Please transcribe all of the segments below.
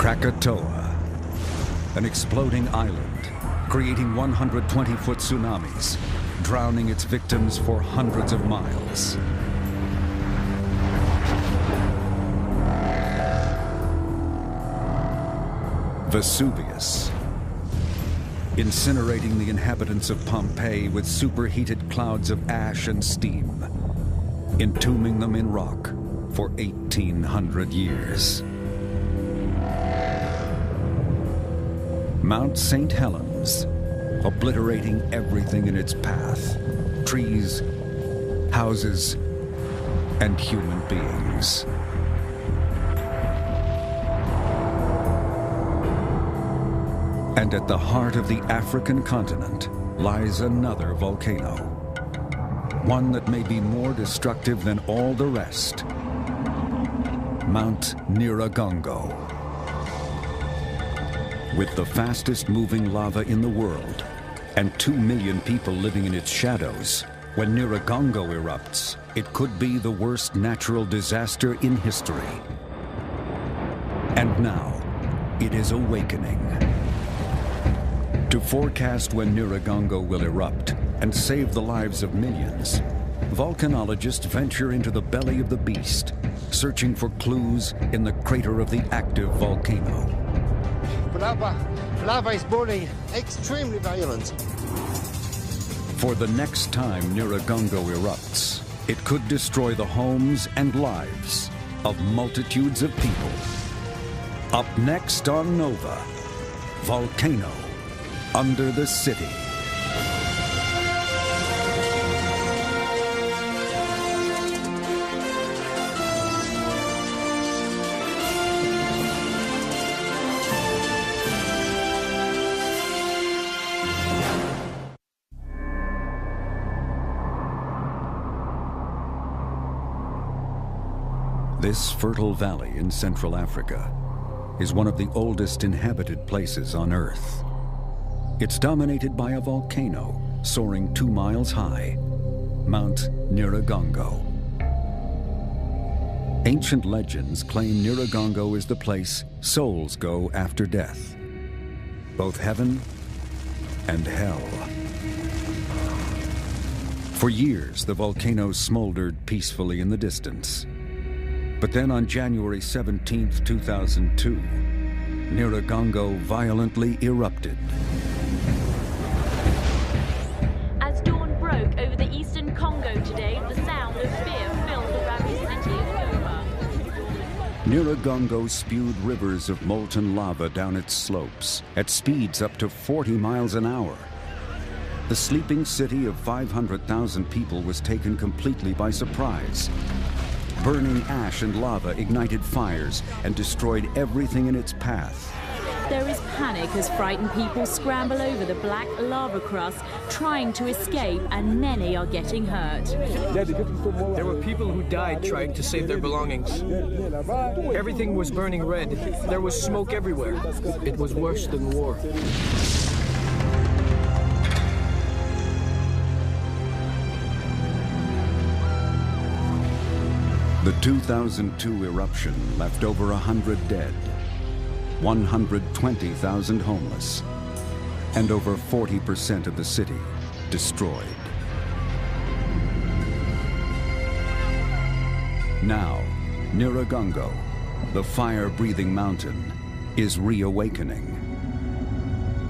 Krakatoa, an exploding island, creating 120-foot tsunamis, drowning its victims for hundreds of miles. Vesuvius, incinerating the inhabitants of Pompeii with superheated clouds of ash and steam, entombing them in rock for 1,800 years. Mount St. Helens, obliterating everything in its path, trees, houses, and human beings. And at the heart of the African continent lies another volcano, one that may be more destructive than all the rest, Mount Nyiragongo. With the fastest moving lava in the world and 2 million people living in its shadows, when Nyiragongo erupts, it could be the worst natural disaster in history. And now, it is awakening. To forecast when Nyiragongo will erupt and save the lives of millions, volcanologists venture into the belly of the beast, searching for clues in the crater of the active volcano. Lava is boiling, extremely violent. For the next time Nyiragongo erupts, it could destroy the homes and lives of multitudes of people. Up next on Nova, Volcano under the city. This fertile valley in Central Africa is one of the oldest inhabited places on Earth. It's dominated by a volcano soaring 2 miles high, Mount Nyiragongo. Ancient legends claim Nyiragongo is the place souls go after death, both heaven and hell. For years, the volcano smoldered peacefully in the distance. But then on January 17, 2002, Nyiragongo violently erupted. As dawn broke over the eastern Congo today, the sound of fear filled the rabid city of Goma. Nyiragongo spewed rivers of molten lava down its slopes at speeds up to 40 miles an hour. The sleeping city of 500,000 people was taken completely by surprise. Burning ash and lava ignited fires and destroyed everything in its path. There is panic as frightened people scramble over the black lava crust, trying to escape, and many are getting hurt. There were people who died trying to save their belongings. Everything was burning red. There was smoke everywhere. It was worse than war. The 2002 eruption left over 100 dead, 120,000 homeless, and over 40% of the city destroyed. Now, Nyiragongo, the fire-breathing mountain, is reawakening.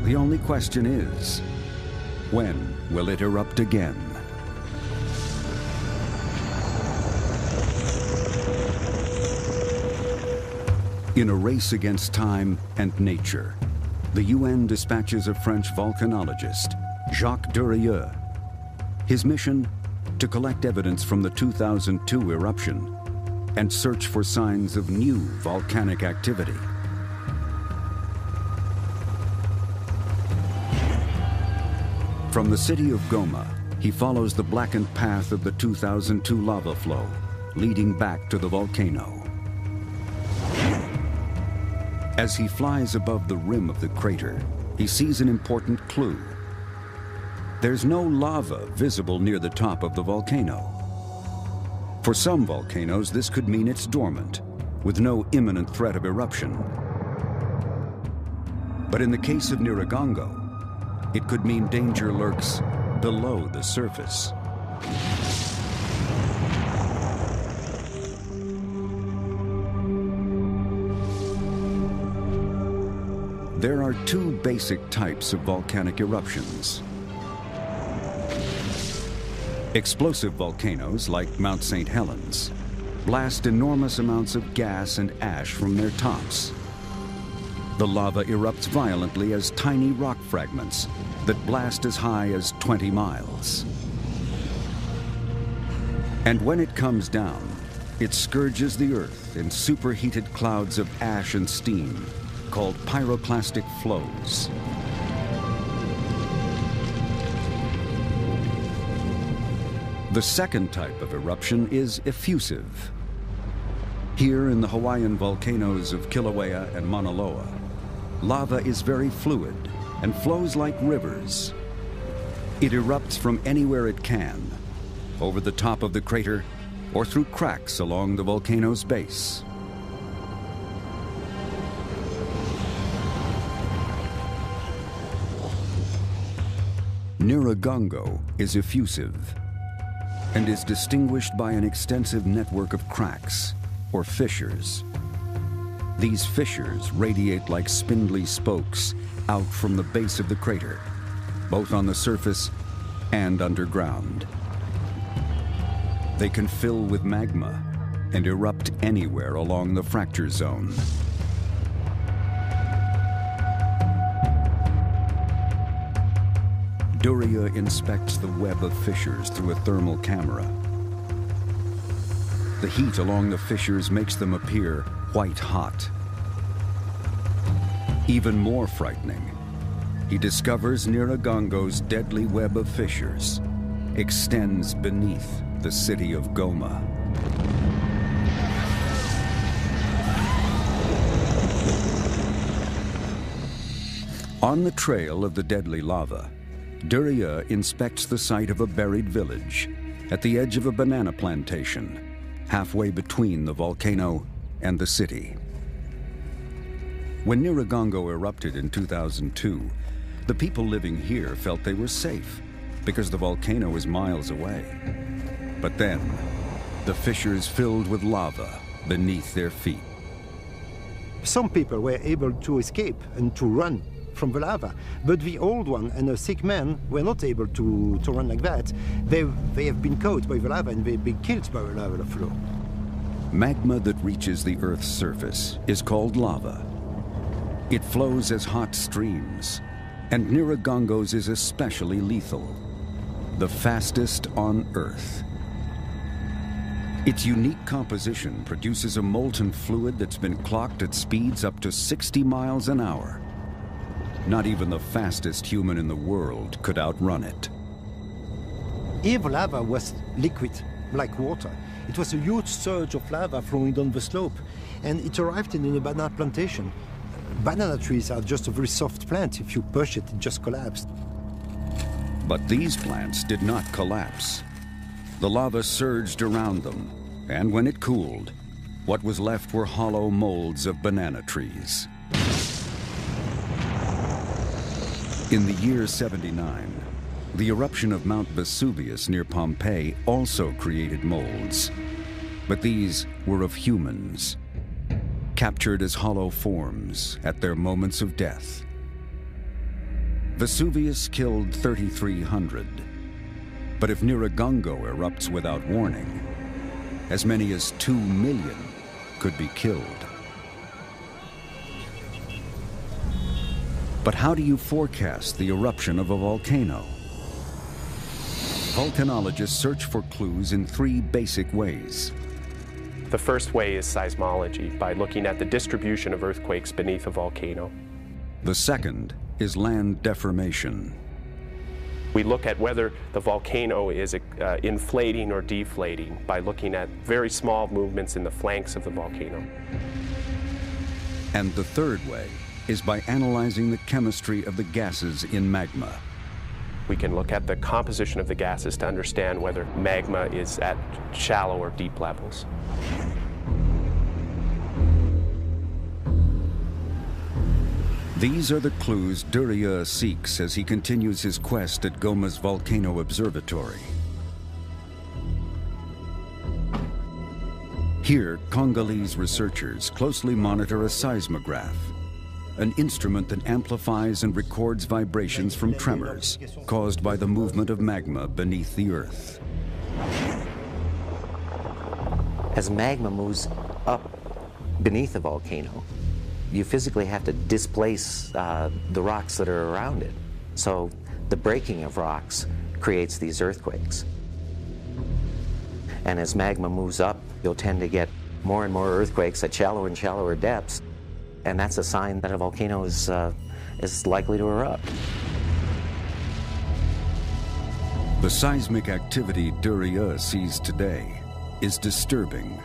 The only question is, when will it erupt again? In a race against time and nature, the UN dispatches a French volcanologist, Jacques Durieux. His mission? To collect evidence from the 2002 eruption and search for signs of new volcanic activity. From the city of Goma, he follows the blackened path of the 2002 lava flow, leading back to the volcano. As he flies above the rim of the crater, he sees an important clue. There's no lava visible near the top of the volcano. For some volcanoes, this could mean it's dormant, with no imminent threat of eruption. But in the case of Nyiragongo, it could mean danger lurks below the surface. There are two basic types of volcanic eruptions. Explosive volcanoes, like Mount St. Helens, blast enormous amounts of gas and ash from their tops. The lava erupts violently as tiny rock fragments that blast as high as 20 miles. And when it comes down, it scourges the earth in superheated clouds of ash and steam called pyroclastic flows. The second type of eruption is effusive. Here in the Hawaiian volcanoes of Kilauea and Mauna Loa, lava is very fluid and flows like rivers. It erupts from anywhere it can, over the top of the crater or through cracks along the volcano's base. Nyiragongo is effusive and is distinguished by an extensive network of cracks, or fissures. These fissures radiate like spindly spokes out from the base of the crater, both on the surface and underground. They can fill with magma and erupt anywhere along the fracture zone. Duria inspects the web of fissures through a thermal camera. The heat along the fissures makes them appear white hot. Even more frightening, he discovers Nyiragongo's deadly web of fissures extends beneath the city of Goma. On the trail of the deadly lava, Duria inspects the site of a buried village at the edge of a banana plantation, halfway between the volcano and the city. When Nyiragongo erupted in 2002, the people living here felt they were safe because the volcano was miles away. But then, the fissures filled with lava beneath their feet. Some people were able to escape and to run from the lava, but the old one and a sick man were not able to run like that. They have been caught by the lava and they've been killed by the lava flow. Magma that reaches the Earth's surface is called lava. It flows as hot streams, and Nyiragongo's is especially lethal, the fastest on Earth. Its unique composition produces a molten fluid that's been clocked at speeds up to 60 miles an hour. Not even the fastest human in the world could outrun it. Here the lava was liquid, like water. It was a huge surge of lava flowing down the slope, and it arrived in a banana plantation. Banana trees are just a very soft plant. If you push it, it just collapsed. But these plants did not collapse. The lava surged around them, and when it cooled, what was left were hollow molds of banana trees. In the year 79, the eruption of Mount Vesuvius near Pompeii also created molds, but these were of humans, captured as hollow forms at their moments of death. Vesuvius killed 3,300, but if Nyiragongo erupts without warning, as many as 2 million could be killed. But how do you forecast the eruption of a volcano? Volcanologists search for clues in 3 basic ways. The first way is seismology, by looking at the distribution of earthquakes beneath a volcano. The second is land deformation. We look at whether the volcano is inflating or deflating by looking at very small movements in the flanks of the volcano. And the third way is by analyzing the chemistry of the gases in magma. We can look at the composition of the gases to understand whether magma is at shallow or deep levels. These are the clues Durieux seeks as he continues his quest at Goma's Volcano Observatory. Here, Congolese researchers closely monitor a seismograph, an instrument that amplifies and records vibrations from tremors caused by the movement of magma beneath the Earth. As magma moves up beneath the volcano, you physically have to displace the rocks that are around it. So the breaking of rocks creates these earthquakes. And as magma moves up, you'll tend to get more and more earthquakes at shallower and shallower depths. And that's a sign that a volcano is likely to erupt. The seismic activity Durieux sees today is disturbing.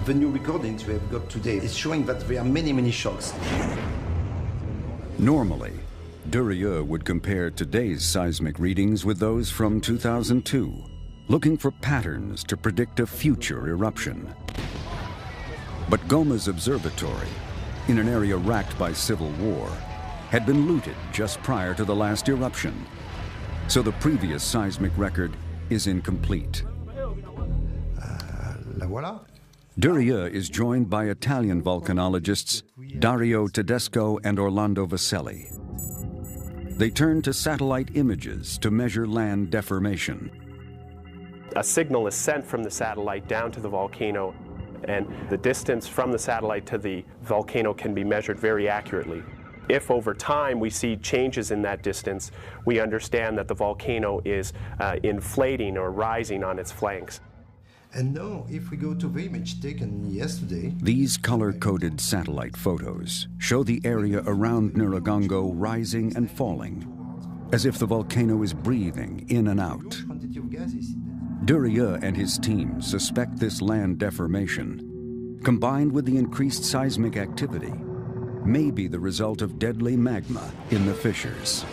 The new recordings we have got today is showing that there are many, many shocks. Normally, Durieux would compare today's seismic readings with those from 2002, looking for patterns to predict a future eruption. But Goma's observatory, in an area racked by civil war, had been looted just prior to the last eruption, so the previous seismic record is incomplete. La voilà. Durieux is joined by Italian volcanologists Dario Tedesco and Orlando Vaselli. They turn to satellite images to measure land deformation. A signal is sent from the satellite down to the volcano, and the distance from the satellite to the volcano can be measured very accurately. If over time we see changes in that distance, we understand that the volcano is inflating or rising on its flanks. And now, if we go to the image taken yesterday... These color-coded satellite photos show the area around Nyiragongo rising and falling, as if the volcano is breathing in and out. Durieux and his team suspect this land deformation, combined with the increased seismic activity, may be the result of deadly magma in the fissures.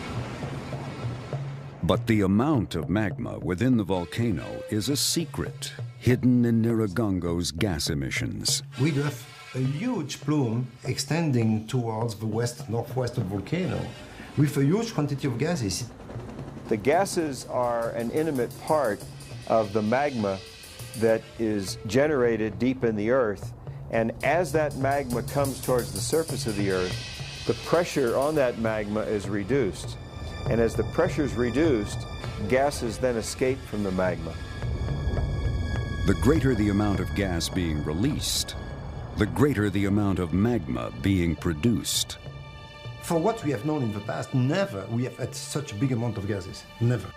But the amount of magma within the volcano is a secret hidden in Nyiragongo's gas emissions. We have a huge plume extending towards the northwest of the volcano with a huge quantity of gases. The gases are an intimate part of the magma that is generated deep in the earth, and as that magma comes towards the surface of the earth, the pressure on that magma is reduced. And as the pressure is reduced, gases then escape from the magma. The greater the amount of gas being released, the greater the amount of magma being produced. For what we have known in the past, never we have had such a big amount of gases. Never.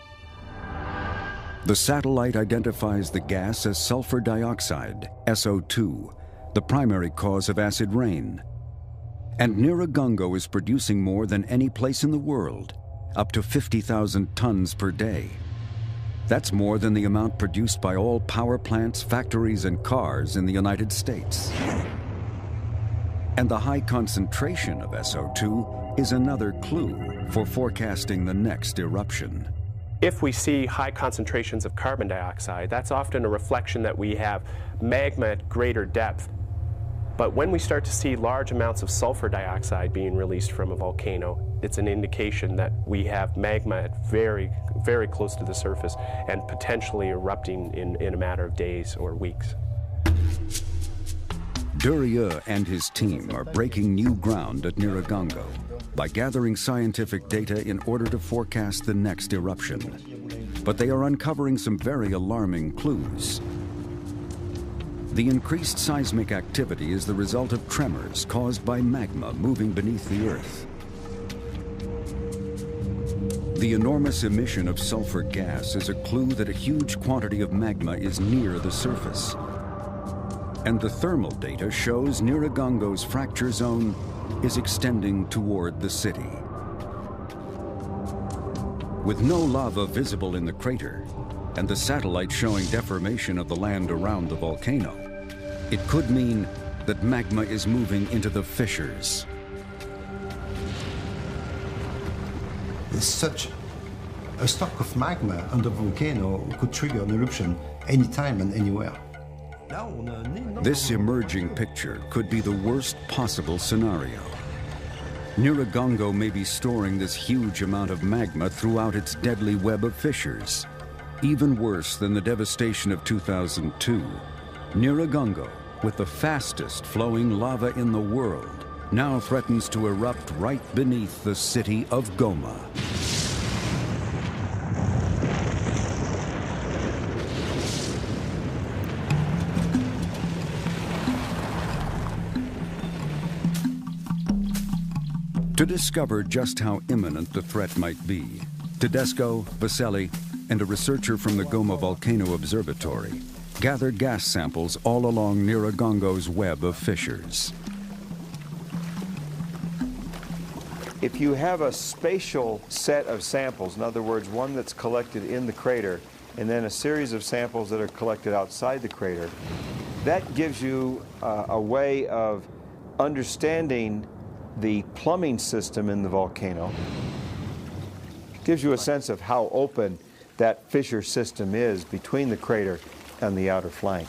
The satellite identifies the gas as sulfur dioxide, SO2, the primary cause of acid rain. And Nyiragongo is producing more than any place in the world, up to 50,000 tons per day. That's more than the amount produced by all power plants, factories, and cars in the United States. And the high concentration of SO2 is another clue for forecasting the next eruption. If we see high concentrations of carbon dioxide, that's often a reflection that we have magma at greater depth. But when we start to see large amounts of sulfur dioxide being released from a volcano, it's an indication that we have magma at very, very close to the surface and potentially erupting in a matter of days or weeks. Durieux and his team are breaking new ground at Nyiragongo by gathering scientific data in order to forecast the next eruption. But they are uncovering some very alarming clues. The increased seismic activity is the result of tremors caused by magma moving beneath the Earth. The enormous emission of sulfur gas is a clue that a huge quantity of magma is near the surface. And the thermal data shows Nyiragongo's fracture zone is extending toward the city. With no lava visible in the crater, and the satellite showing deformation of the land around the volcano, it could mean that magma is moving into the fissures. Such a stock of magma under the volcano could trigger an eruption anytime and anywhere. This emerging picture could be the worst possible scenario. Nyiragongo may be storing this huge amount of magma throughout its deadly web of fissures. Even worse than the devastation of 2002, Nyiragongo, with the fastest flowing lava in the world, now threatens to erupt right beneath the city of Goma. To discover just how imminent the threat might be, Tedesco, Vaselli, and a researcher from the Goma Volcano Observatory gathered gas samples all along Nyiragongo's web of fissures. If you have a spatial set of samples, in other words, one that's collected in the crater, and then a series of samples that are collected outside the crater, that gives you a way of understanding the plumbing system in the volcano. It gives you a sense of how open that fissure system is between the crater and the outer flank.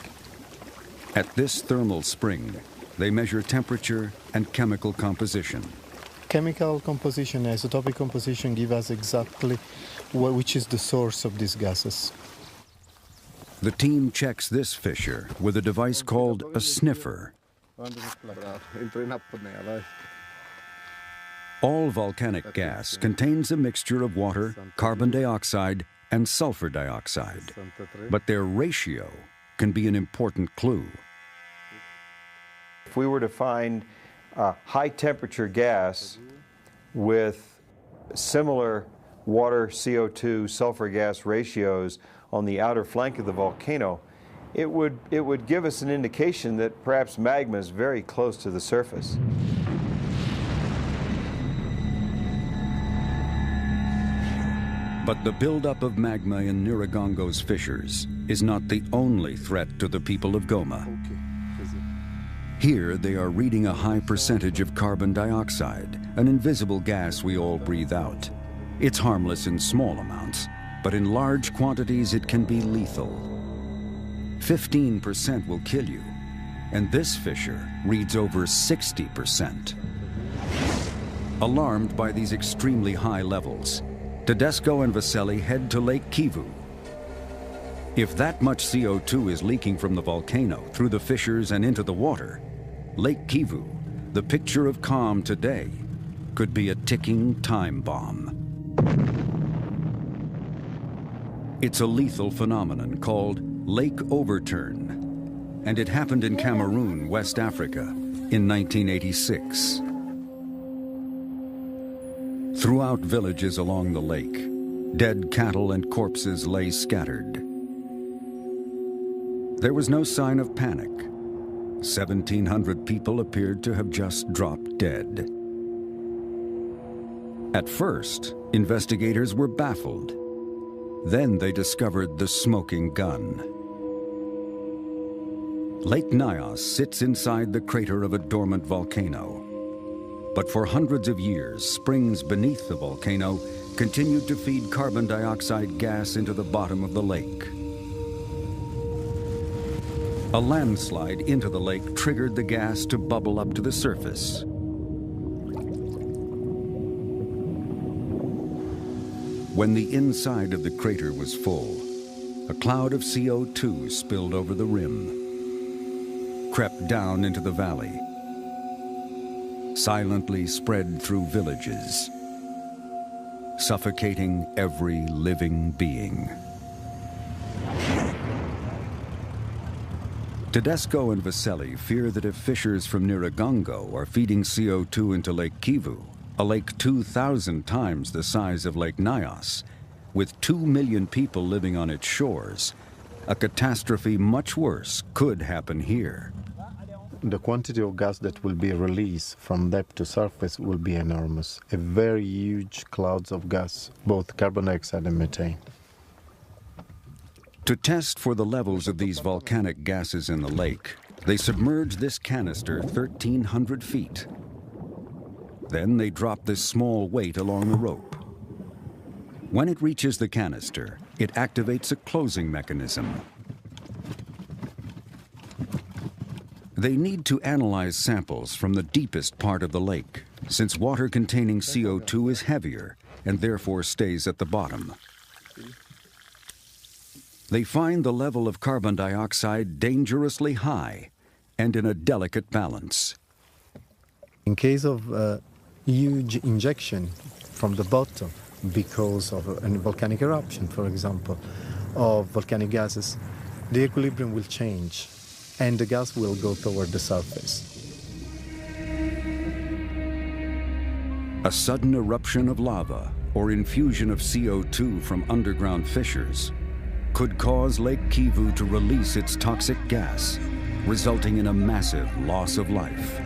At this thermal spring, they measure temperature and chemical composition. Chemical composition, isotopic composition give us exactly which is the source of these gases. The team checks this fissure with a device called a sniffer. All volcanic gas contains a mixture of water, carbon dioxide, and sulfur dioxide, but their ratio can be an important clue. If we were to find a high temperature gas with similar water, CO2, sulfur gas ratios on the outer flank of the volcano, it would give us an indication that perhaps magma is very close to the surface. But the buildup of magma in Nyiragongo's fissures is not the only threat to the people of Goma. Here they are reading a high percentage of carbon dioxide, an invisible gas we all breathe out. It's harmless in small amounts, but in large quantities it can be lethal. 15% will kill you, and this fissure reads over 60%. Alarmed by these extremely high levels, Tedesco and Vaselli head to Lake Kivu. If that much CO2 is leaking from the volcano through the fissures and into the water, Lake Kivu, the picture of calm today, could be a ticking time bomb. It's a lethal phenomenon called lake overturn, and it happened in Cameroon, West Africa, in 1986. Throughout villages along the lake, dead cattle and corpses lay scattered. There was no sign of panic. 1,700 people appeared to have just dropped dead. At first, investigators were baffled. Then they discovered the smoking gun. Lake Nyos sits inside the crater of a dormant volcano. But for hundreds of years, springs beneath the volcano continued to feed carbon dioxide gas into the bottom of the lake. A landslide into the lake triggered the gas to bubble up to the surface. When the inside of the crater was full, a cloud of CO2 spilled over the rim, crept down into the valley, silently spread through villages, suffocating every living being. Tedesco and Vaselli fear that if fissures from Nyiragongo are feeding CO2 into Lake Kivu, a lake 2,000 times the size of Lake Nyos, with 2 million people living on its shores, a catastrophe much worse could happen here. The quantity of gas that will be released from depth to surface will be enormous. A very huge clouds of gas, both carbon dioxide and methane. To test for the levels of these volcanic gases in the lake, they submerge this canister 1,300 feet. Then they drop this small weight along the rope. When it reaches the canister, it activates a closing mechanism. They need to analyze samples from the deepest part of the lake, since water containing CO2 is heavier and therefore stays at the bottom. They find the level of carbon dioxide dangerously high and in a delicate balance. In case of huge injection from the bottom because of a volcanic eruption, for example, of volcanic gases, the equilibrium will change and the gas will go toward the surface. A sudden eruption of lava or infusion of CO2 from underground fissures could cause Lake Kivu to release its toxic gas, resulting in a massive loss of life.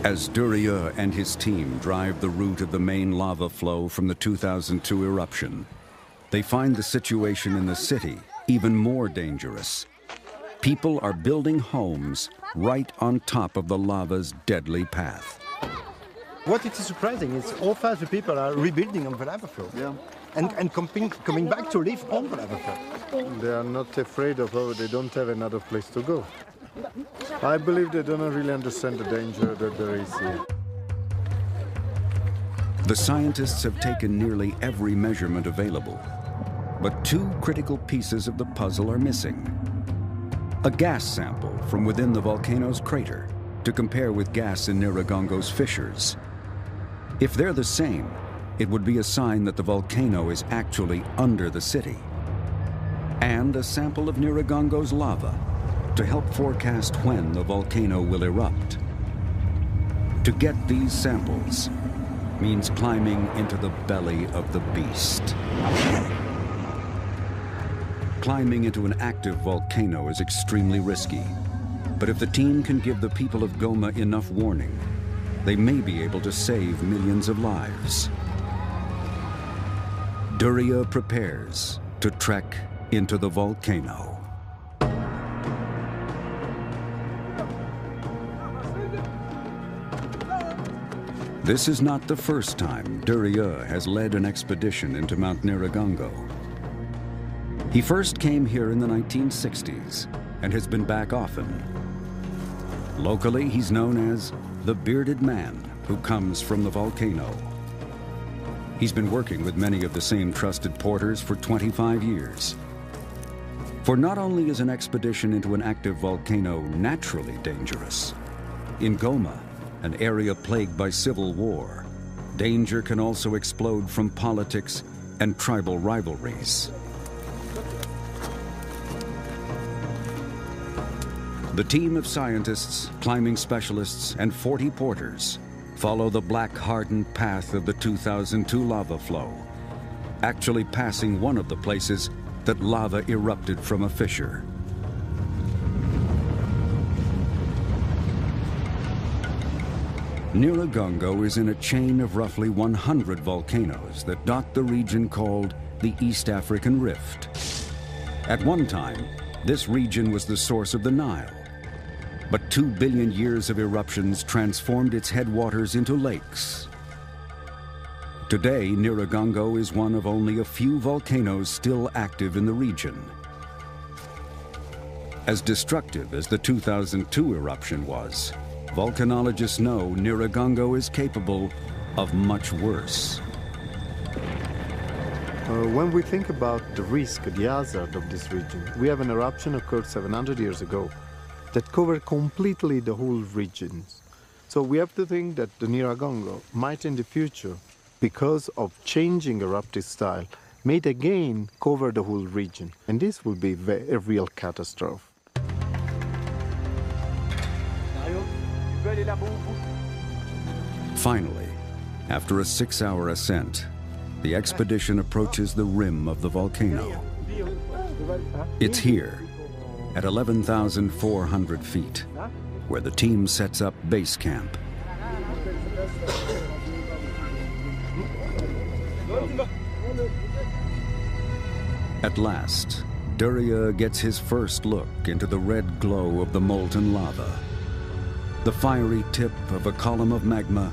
As Durieux and his team drive the route of the main lava flow from the 2002 eruption, they find the situation in the city even more dangerous. People are building homes right on top of the lava's deadly path. What is surprising is how fast the people are rebuilding on the lava flow. Yeah. And coming back to live on the lava flow. They are not afraid of they don't have another place to go. I believe they don't really understand the danger that there is here. The scientists have taken nearly every measurement available, but two critical pieces of the puzzle are missing. A gas sample from within the volcano's crater to compare with gas in Nyiragongo's fissures. If they're the same, it would be a sign that the volcano is actually under the city. And a sample of Nyiragongo's lava to help forecast when the volcano will erupt. To get these samples means climbing into the belly of the beast. Climbing into an active volcano is extremely risky, but if the team can give the people of Goma enough warning, they may be able to save millions of lives. Durieux prepares to trek into the volcano. This is not the first time Durieux has led an expedition into Mount Nyiragongo. He first came here in the 1960s and has been back often. Locally, he's known as the bearded man who comes from the volcano. He's been working with many of the same trusted porters for 25 years. For not only is an expedition into an active volcano naturally dangerous, in Goma, an area plagued by civil war, danger can also explode from politics and tribal rivalries. The team of scientists, climbing specialists, and 40 porters follow the black-hardened path of the 2002 lava flow, actually passing one of the places that lava erupted from a fissure. Nyiragongo is in a chain of roughly 100 volcanoes that dot the region called the East African Rift. At one time, this region was the source of the Nile, but 2 billion years of eruptions transformed its headwaters into lakes. Today, Nyiragongo is one of only a few volcanoes still active in the region. As destructive as the 2002 eruption was, volcanologists know Nyiragongo is capable of much worse. When we think about the risk, the hazard of this region, we have an eruption occurred 700 years ago that covered completely the whole region. So we have to think that the Nyiragongo might in the future, because of changing eruptive style, may again cover the whole region. And this will be a real catastrophe. Finally, after a 6-hour ascent, the expedition approaches the rim of the volcano. It's here, at 11,400 feet, where the team sets up base camp. At last, Durieux gets his first look into the red glow of the molten lava, the fiery tip of a column of magma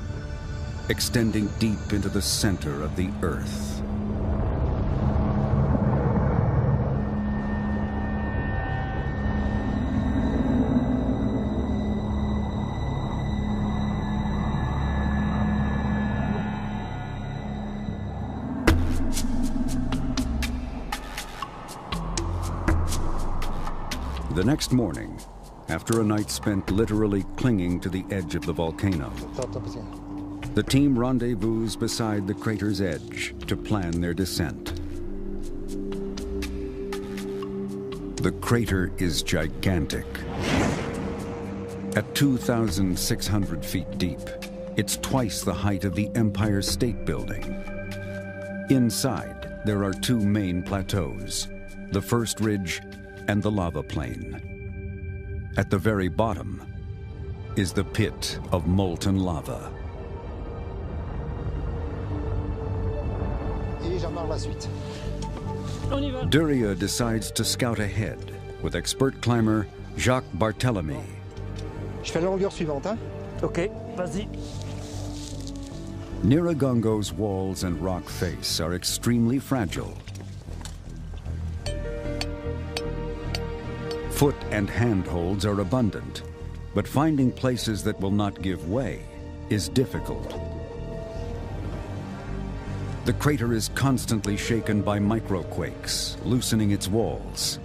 extending deep into the center of the earth. The next morning, after a night spent literally clinging to the edge of the volcano, the team rendezvous beside the crater's edge to plan their descent. The crater is gigantic. At 2,600 feet deep, it's twice the height of the Empire State Building. Inside, there are two main plateaus, the first ridge and the lava plain. At the very bottom is the pit of molten lava. Duria decides to scout ahead with expert climber Jacques Barthélemy. Je fais la longueur suivante, hein? Ok, vas-y. Nyiragongo's walls and rock face are extremely fragile. Foot and handholds are abundant, but finding places that will not give way is difficult. The crater is constantly shaken by microquakes, loosening its walls.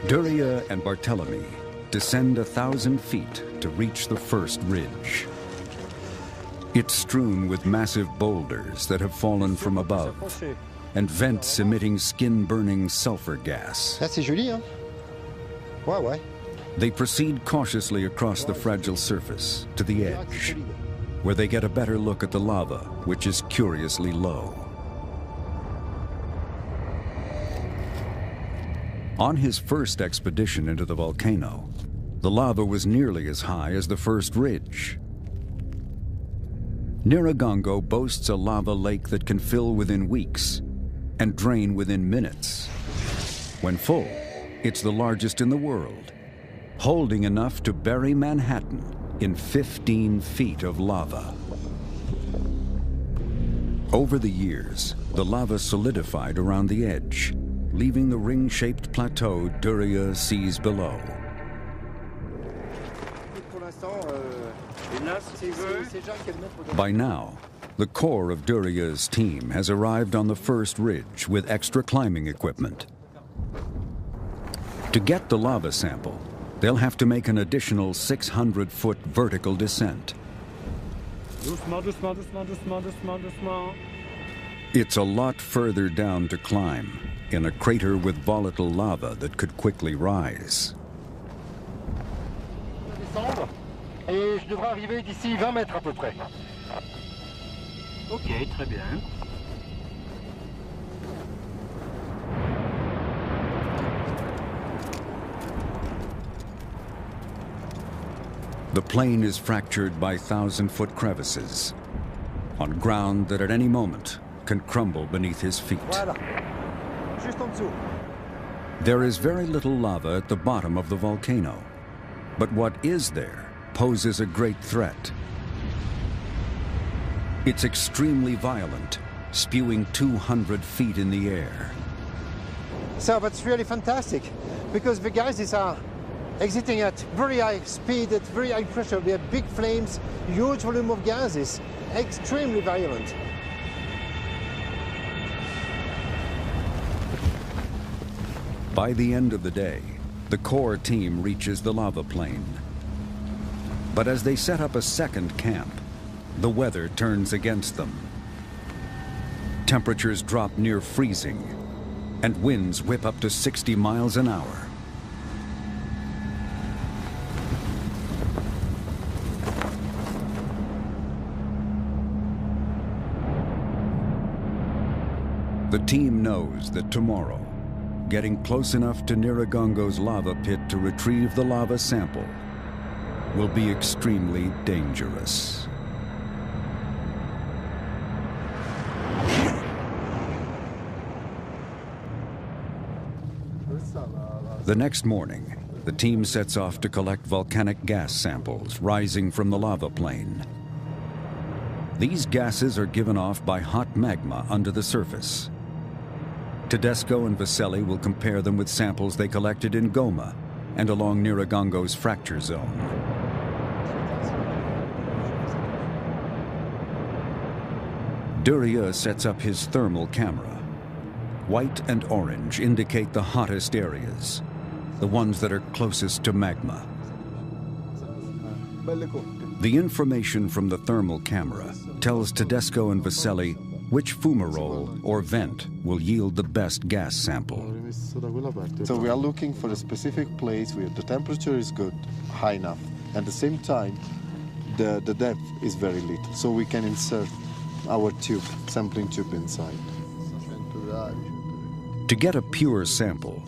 Duria and Barthélemy descend 1,000 feet to reach the first ridge. It's strewn with massive boulders that have fallen from above and vents emitting skin-burning sulfur gas. Là, c'est joli, hein? Ouais, ouais. They proceed cautiously across the fragile surface to the edge, where they get a better look at the lava, which is curiously low. On his first expedition into the volcano, the lava was nearly as high as the first ridge. Nyiragongo boasts a lava lake that can fill within weeks and drain within minutes. When full, it's the largest in the world, holding enough to bury Manhattan in 15 feet of lava. Over the years, the lava solidified around the edge, leaving the ring-shaped plateau Duria sees below. By now, the core of Duria's team has arrived on the first ridge with extra climbing equipment. To get the lava sample, they'll have to make an additional 600-foot vertical descent. Doucement, doucement, doucement, doucement, doucement, doucement. It's a lot further down to climb, in a crater with volatile lava that could quickly rise. Et je devrais arriver d'ici 20 mètres à peu près. Ok, très bien. The plain is fractured by 1,000-foot crevices, on ground that at any moment can crumble beneath his feet. Voilà. Juste en dessous. There is very little lava at the bottom of the volcano, but what is there poses a great threat. It's extremely violent, spewing 200 feet in the air. So that's really fantastic, because the gases are exiting at very high speed, at very high pressure. They have big flames, huge volume of gases, extremely violent. By the end of the day, the core team reaches the lava plain. But as they set up a second camp, the weather turns against them. Temperatures drop near freezing, and winds whip up to 60 miles an hour. The team knows that tomorrow, getting close enough to Nyiragongo's lava pit to retrieve the lava sample will be extremely dangerous. The next morning, the team sets off to collect volcanic gas samples rising from the lava plain. These gases are given off by hot magma under the surface. Tedesco and Vaselli will compare them with samples they collected in Goma and along Nyiragongo's fracture zone. Duryea sets up his thermal camera. White and orange indicate the hottest areas, the ones that are closest to magma. The information from the thermal camera tells Tedesco and Vaselli which fumarole or vent will yield the best gas sample. So we are looking for a specific place where the temperature is good, high enough, and at the same time the depth is very little, so we can insert our tube, sampling tube inside. To get a pure sample,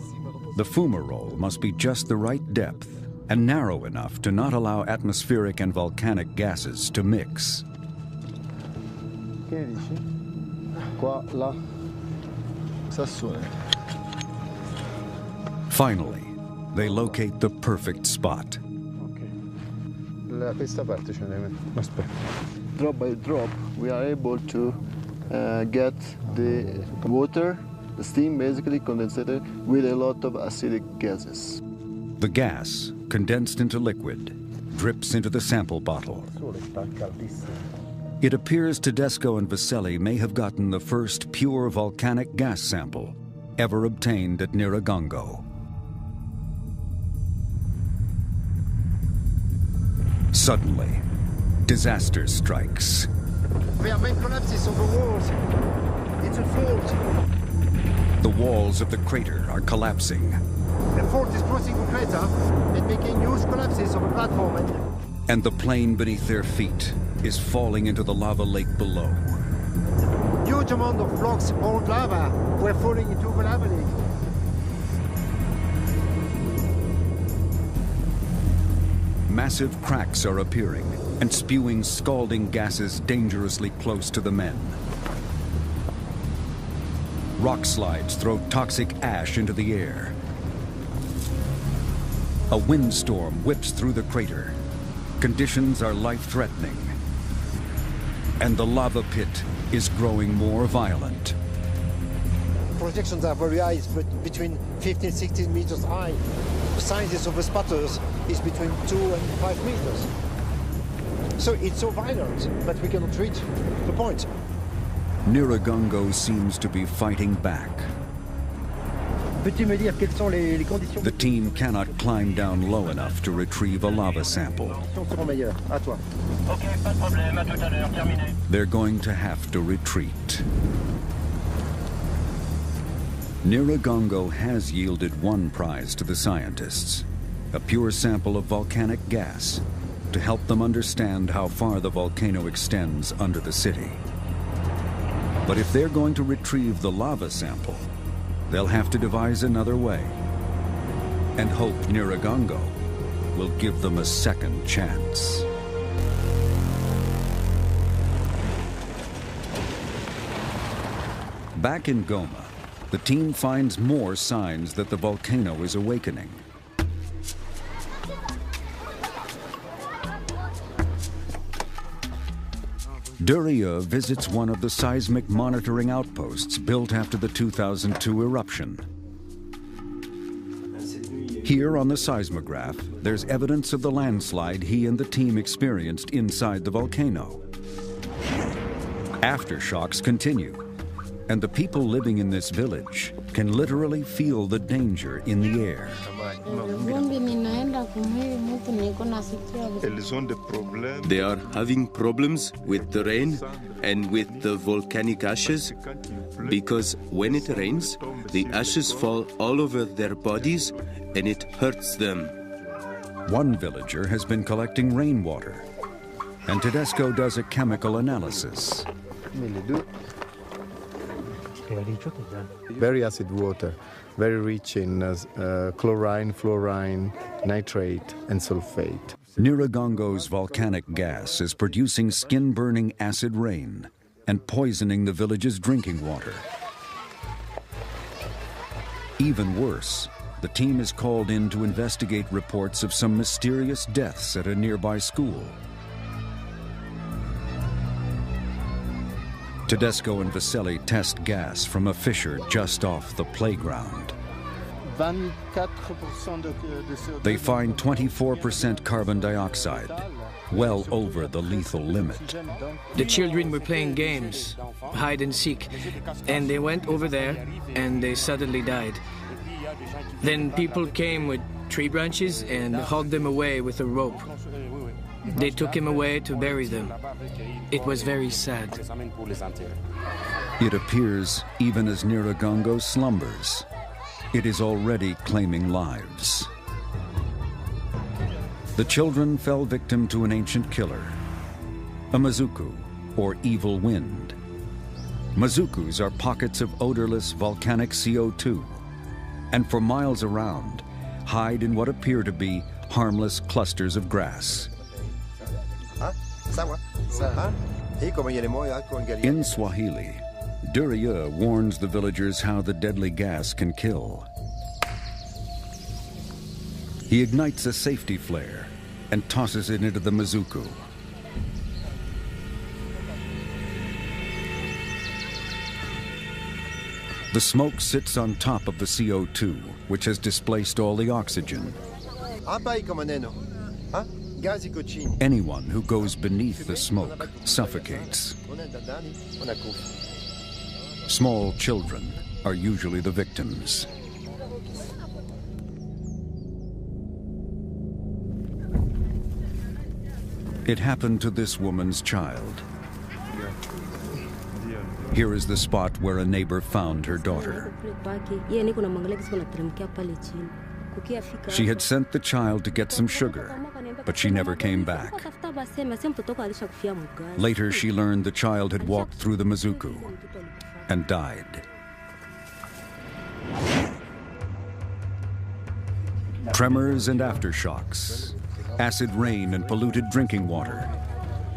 the fumarole must be just the right depth and narrow enough to not allow atmospheric and volcanic gases to mix. Finally, they locate the perfect spot. Drop by drop, we are able to get the water, the steam basically condensated with a lot of acidic gases. The gas, condensed into liquid, drips into the sample bottle. It appears Tedesco and Vaselli may have gotten the first pure volcanic gas sample ever obtained at Nyiragongo. Suddenly, disaster strikes. There are main collapses of the walls. It's a fault. The walls of the crater are collapsing. The fault is crossing the crater and making huge collapses of the platform. And the plain beneath their feet is falling into the lava lake below. Huge amount of blocks of old lava were falling into the lava lake. Massive cracks are appearing and spewing scalding gases dangerously close to the men. Rock slides throw toxic ash into the air. A windstorm whips through the crater. Conditions are life-threatening. And the lava pit is growing more violent. Projections are very high, but between 15 and 16 meters high. The size of the sputters is between 2 and 5 meters. So it's so violent that we cannot reach the point. Nyiragongo seems to be fighting back. The team cannot climb down low enough to retrieve a lava sample. They're going to have to retreat. Nyiragongo has yielded one prize to the scientists, a pure sample of volcanic gas, to help them understand how far the volcano extends under the city. But if they're going to retrieve the lava sample, they'll have to devise another way and hope Nyiragongo will give them a second chance. Back in Goma, the team finds more signs that the volcano is awakening. Duryea visits one of the seismic monitoring outposts built after the 2002 eruption. Here on the seismograph, there's evidence of the landslide he and the team experienced inside the volcano. Aftershocks continue, and the people living in this village can literally feel the danger in the air. They are having problems with the rain and with the volcanic ashes because when it rains, the ashes fall all over their bodies and it hurts them. One villager has been collecting rainwater, and Tedesco does a chemical analysis. Very acid water, very rich in chlorine, fluorine, nitrate, and sulfate. Nyiragongo's volcanic gas is producing skin-burning acid rain and poisoning the village's drinking water. Even worse, the team is called in to investigate reports of some mysterious deaths at a nearby school. Tedesco and Vaselli test gas from a fissure just off the playground. They find 24% carbon dioxide, well over the lethal limit. The children were playing games, hide and seek, and they went over there and they suddenly died. Then people came with tree branches and hauled them away with a rope. They took him away to bury them. It was very sad. It appears even as Nyiragongo slumbers, it is already claiming lives. The children fell victim to an ancient killer, a mazuku, or evil wind. Mazukus are pockets of odorless volcanic CO2, and for miles around, hide in what appear to be harmless clusters of grass. In Swahili, Durieux warns the villagers how the deadly gas can kill. He ignites a safety flare and tosses it into the mazuku. The smoke sits on top of the CO2, which has displaced all the oxygen. Anyone who goes beneath the smoke suffocates. Small children are usually the victims. It happened to this woman's child. Here is the spot where a neighbor found her daughter. She had sent the child to get some sugar, but she never came back. Later, she learned the child had walked through the mazuku and died. Tremors and aftershocks, acid rain and polluted drinking water,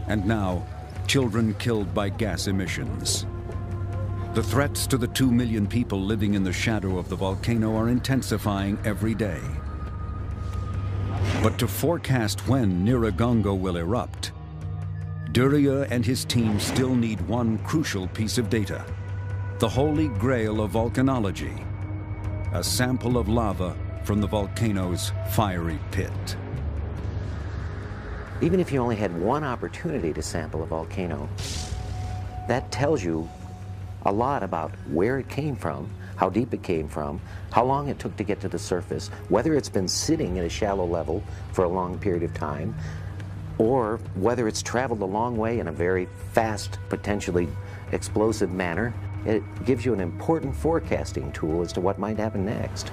and now, children killed by gas emissions. The threats to the 2 million people living in the shadow of the volcano are intensifying every day. But to forecast when Nyiragongo will erupt, Durieux and his team still need one crucial piece of data: the holy grail of volcanology, a sample of lava from the volcano's fiery pit. Even if you only had one opportunity to sample a volcano, that tells you a lot about where it came from, how deep it came from, how long it took to get to the surface, whether it's been sitting at a shallow level for a long period of time, or whether it's traveled a long way in a very fast, potentially explosive manner. It gives you an important forecasting tool as to what might happen next.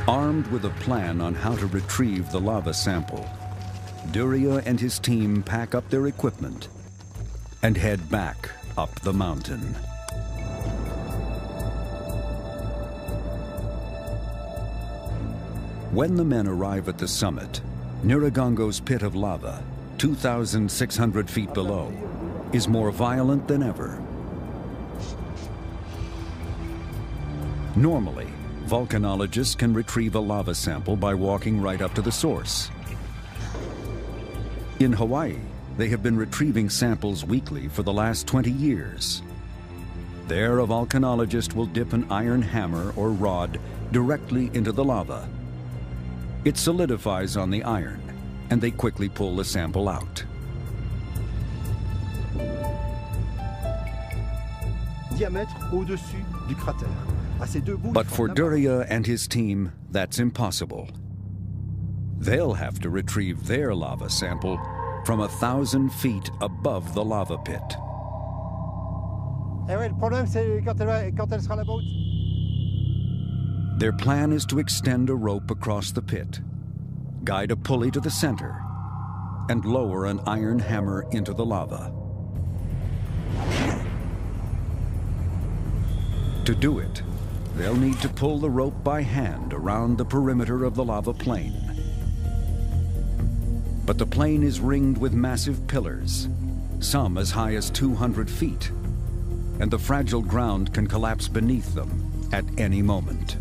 Armed with a plan on how to retrieve the lava sample, Durieux and his team pack up their equipment and head back up the mountain. When the men arrive at the summit, Nyiragongo's pit of lava, 2,600 feet below, is more violent than ever. Normally, volcanologists can retrieve a lava sample by walking right up to the source. In Hawaii, they have been retrieving samples weekly for the last 20 years. There, a volcanologist will dip an iron hammer or rod directly into the lava. It solidifies on the iron, and they quickly pull the sample out. But for Durieux and his team, that's impossible. They'll have to retrieve their lava sample from 1,000 feet above the lava pit. Their plan is to extend a rope across the pit, guide a pulley to the center, and lower an iron hammer into the lava. To do it, they'll need to pull the rope by hand around the perimeter of the lava plain. But the plain is ringed with massive pillars, some as high as 200 feet, and the fragile ground can collapse beneath them at any moment.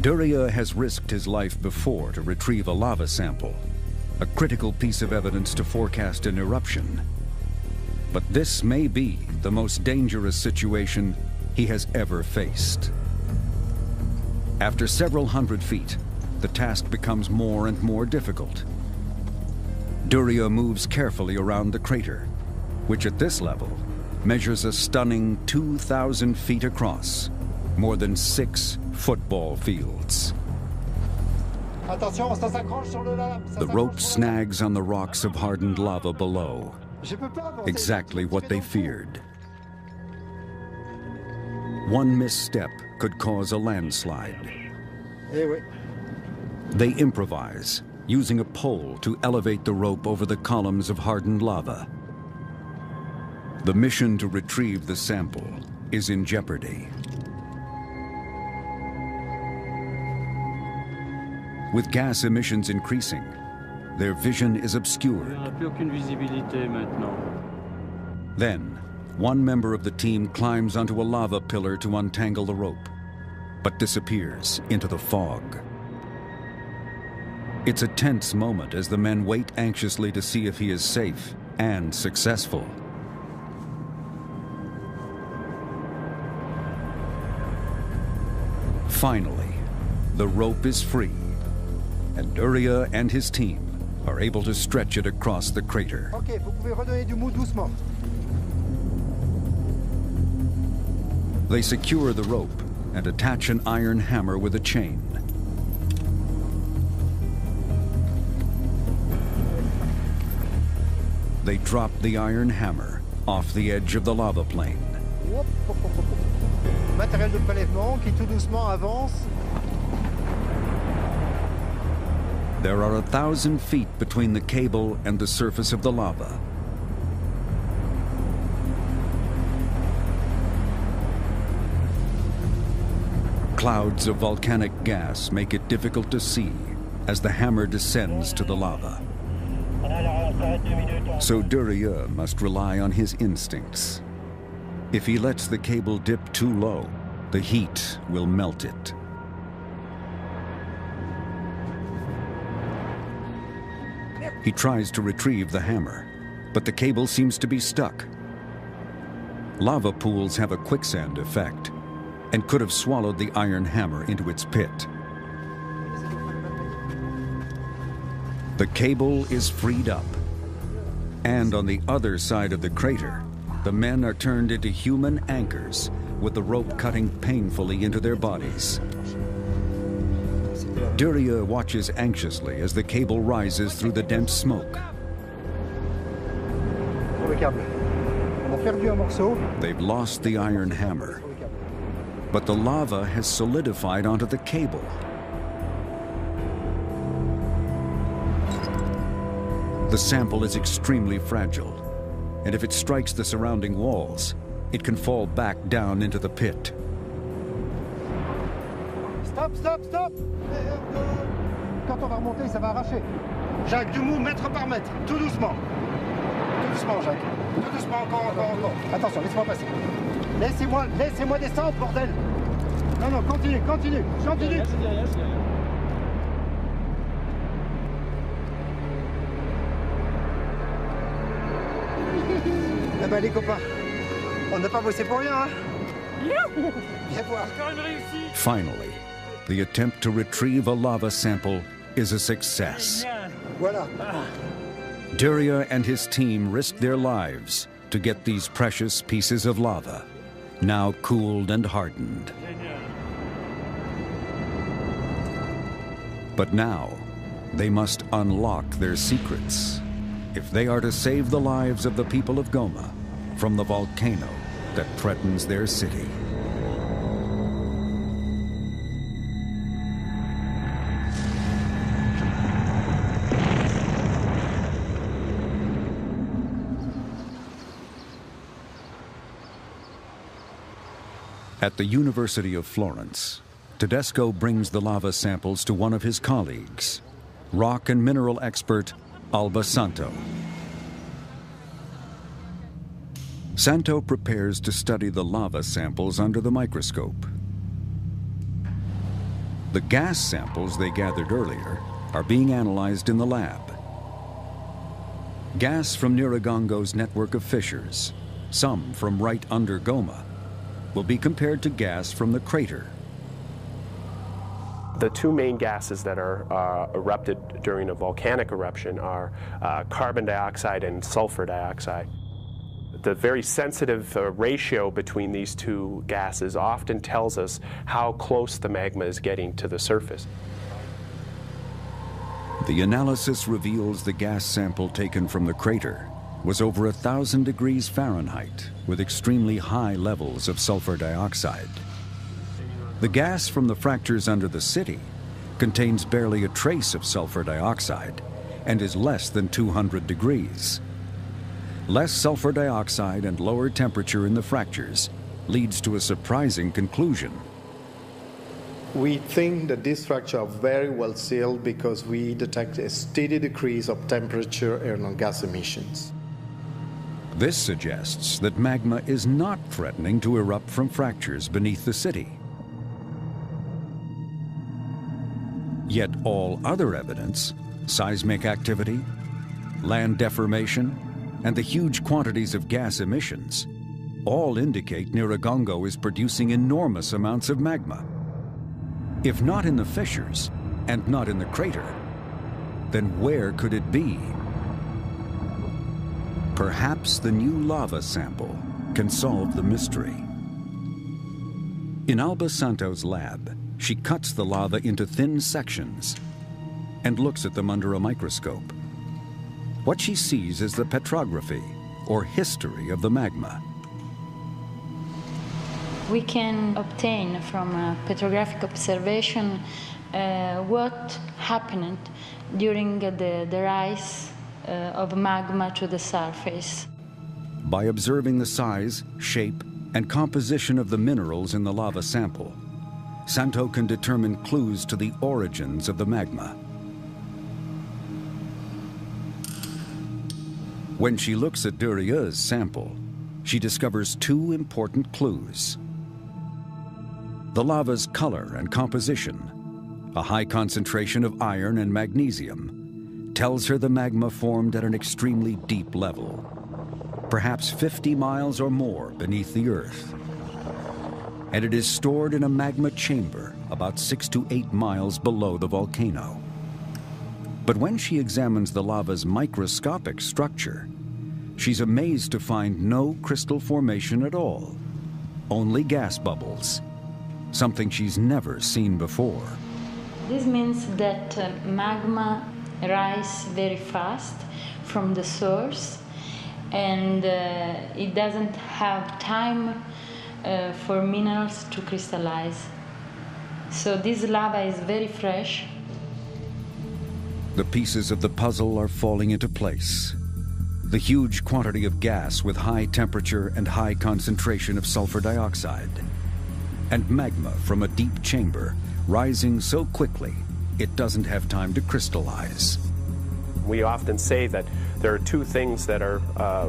Durieux has risked his life before to retrieve a lava sample, a critical piece of evidence to forecast an eruption. But this may be the most dangerous situation he has ever faced. After several hundred feet, the task becomes more and more difficult. Duria moves carefully around the crater, which at this level measures a stunning 2,000 feet across, more than 6 football fields. The rope snags on the rocks of hardened lava below, exactly what they feared. One misstep could cause a landslide. They improvise, using a pole to elevate the rope over the columns of hardened lava. The mission to retrieve the sample is in jeopardy. With gas emissions increasing, their vision is obscured. Then, one member of the team climbs onto a lava pillar to untangle the rope, but disappears into the fog. It's a tense moment as the men wait anxiously to see if he is safe and successful. Finally, the rope is free, and Duria and his team are able to stretch it across the crater. Ok, vous pouvez redonner du mou doucement. They secure the rope and attach an iron hammer with a chain. They drop the iron hammer off the edge of the lava plain. Matériel de prélèvement qui tout doucement avance. There are 1,000 feet between the cable and the surface of the lava. Clouds of volcanic gas make it difficult to see as the hammer descends to the lava. So Duria must rely on his instincts. If he lets the cable dip too low, the heat will melt it. He tries to retrieve the hammer, but the cable seems to be stuck. Lava pools have a quicksand effect and could have swallowed the iron hammer into its pit. The cable is freed up, and on the other side of the crater, the men are turned into human anchors with the rope cutting painfully into their bodies. Duria watches anxiously as the cable rises through the dense smoke. They've lost the iron hammer, but the lava has solidified onto the cable. The sample is extremely fragile, and if it strikes the surrounding walls, it can fall back down into the pit. Stop, stop, stop! Quand on va remonter, ça va arracher. Jacques, du mou mètre par mètre, tout doucement. Tout doucement, Jacques. Tout doucement, encore. Attention, laisse-moi passer. Laissez-moi descendre, bordel! Non, continue. Eh ben les copains, on n'a pas bossé pour rien, hein? Viens voir. Finally, the attempt to retrieve a lava sample is a success. Voilà. Duria and his team risk their lives to get these precious pieces of lava, now cooled and hardened. But now, they must unlock their secrets if they are to save the lives of the people of Goma from the volcano that threatens their city. At the University of Florence, Tedesco brings the lava samples to one of his colleagues, rock and mineral expert Alba Santo. Santo prepares to study the lava samples under the microscope. The gas samples they gathered earlier are being analyzed in the lab. Gas from Nyiragongo's network of fissures, some from right under Goma, will be compared to gas from the crater. The two main gases that are erupted during a volcanic eruption are carbon dioxide and sulfur dioxide. The very sensitive ratio between these two gases often tells us how close the magma is getting to the surface. The analysis reveals the gas sample taken from the crater was over 1,000 degrees Fahrenheit with extremely high levels of sulfur dioxide. The gas from the fractures under the city contains barely a trace of sulfur dioxide and is less than 200 degrees. Less sulfur dioxide and lower temperature in the fractures leads to a surprising conclusion. We think that these fractures are very well sealed because we detect a steady decrease of temperature and gas emissions. This suggests that magma is not threatening to erupt from fractures beneath the city. Yet all other evidence, seismic activity, land deformation, and the huge quantities of gas emissions, all indicate Nyiragongo is producing enormous amounts of magma. If not in the fissures, and not in the crater, then where could it be? Perhaps the new lava sample can solve the mystery. In Alba Santo's lab, she cuts the lava into thin sections and looks at them under a microscope. What she sees is the petrography, or history of the magma. We can obtain from a petrographic observation what happened during the rise of magma to the surface. By observing the size, shape, and composition of the minerals in the lava sample, Santo can determine clues to the origins of the magma. When she looks at Durieux's sample, she discovers two important clues. The lava's color and composition, a high concentration of iron and magnesium, tells her the magma formed at an extremely deep level, perhaps 50 miles or more beneath the earth. And it is stored in a magma chamber about 6 to 8 miles below the volcano. But when she examines the lava's microscopic structure, she's amazed to find no crystal formation at all, only gas bubbles, something she's never seen before. This means that magma rises very fast from the source, and it doesn't have time for minerals to crystallize. So this lava is very fresh. The pieces of the puzzle are falling into place. The huge quantity of gas with high temperature and high concentration of sulfur dioxide, and magma from a deep chamber rising so quickly it doesn't have time to crystallize. We often say that there are two things that are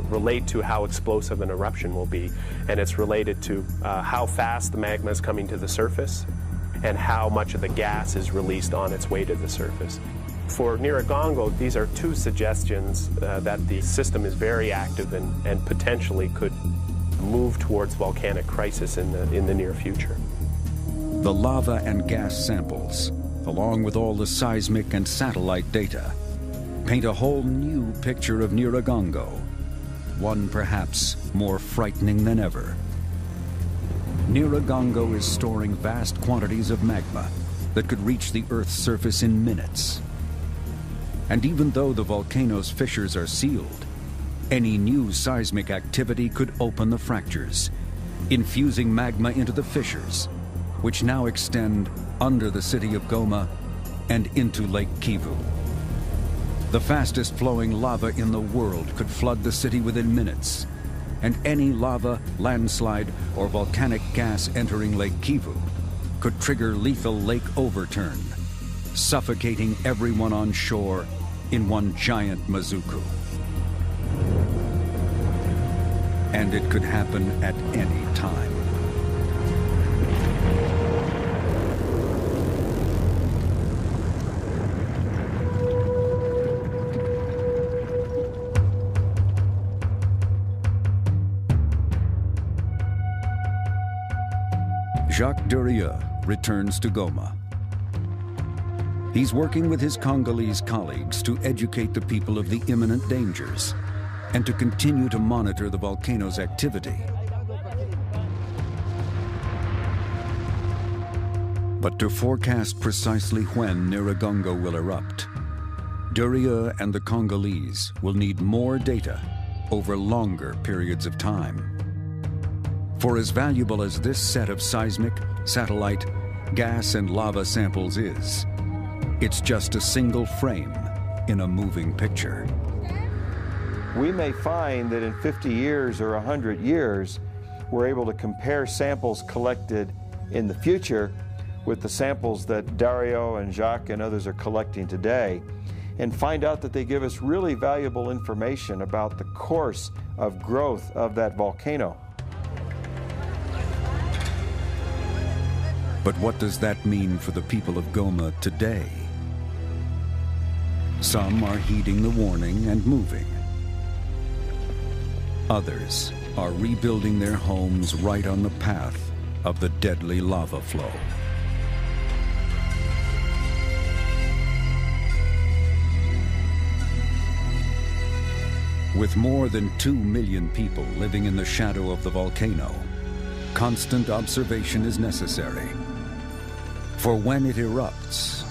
relate to how explosive an eruption will be, and it's related to how fast the magma is coming to the surface and how much of the gas is released on its way to the surface. For Nyiragongo, these are two suggestions that the system is very active and potentially could move towards volcanic crisis in the near future. The lava and gas samples, along with all the seismic and satellite data, paint a whole new picture of Nyiragongo, one perhaps more frightening than ever. Nyiragongo is storing vast quantities of magma that could reach the Earth's surface in minutes. And even though the volcano's fissures are sealed, any new seismic activity could open the fractures, infusing magma into the fissures, which now extend under the city of Goma and into Lake Kivu. The fastest flowing lava in the world could flood the city within minutes, and any lava, landslide, or volcanic gas entering Lake Kivu could trigger lethal lake overturn, suffocating everyone on shore in one giant mazuku. And it could happen at any time. Jacques Durieux returns to Goma. He's working with his Congolese colleagues to educate the people of the imminent dangers and to continue to monitor the volcano's activity. But to forecast precisely when Nyiragongo will erupt, Durieux and the Congolese will need more data over longer periods of time. For as valuable as this set of seismic, satellite, gas and lava samples is, it's just a single frame in a moving picture. We may find that in 50 years or 100 years, we're able to compare samples collected in the future with the samples that Durieux and Jacques and others are collecting today, and find out that they give us really valuable information about the course of growth of that volcano. But what does that mean for the people of Goma today? Some are heeding the warning and moving. Others are rebuilding their homes right on the path of the deadly lava flow. With more than 2 million people living in the shadow of the volcano, constant observation is necessary. For when it erupts,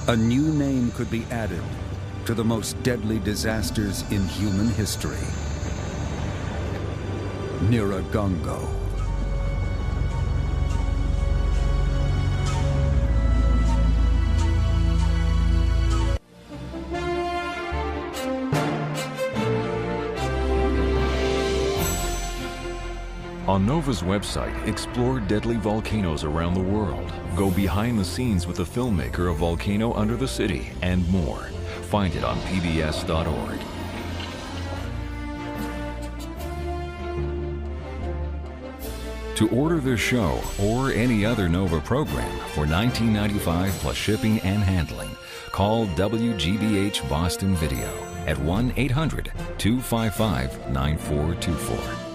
a new name could be added to the most deadly disasters in human history: Nyiragongo. On NOVA's website, explore deadly volcanoes around the world. Go behind the scenes with the filmmaker of Volcano Under the City and more. Find it on pbs.org. To order this show or any other NOVA program for $19.95 plus shipping and handling, call WGBH Boston Video at 1-800-255-9424.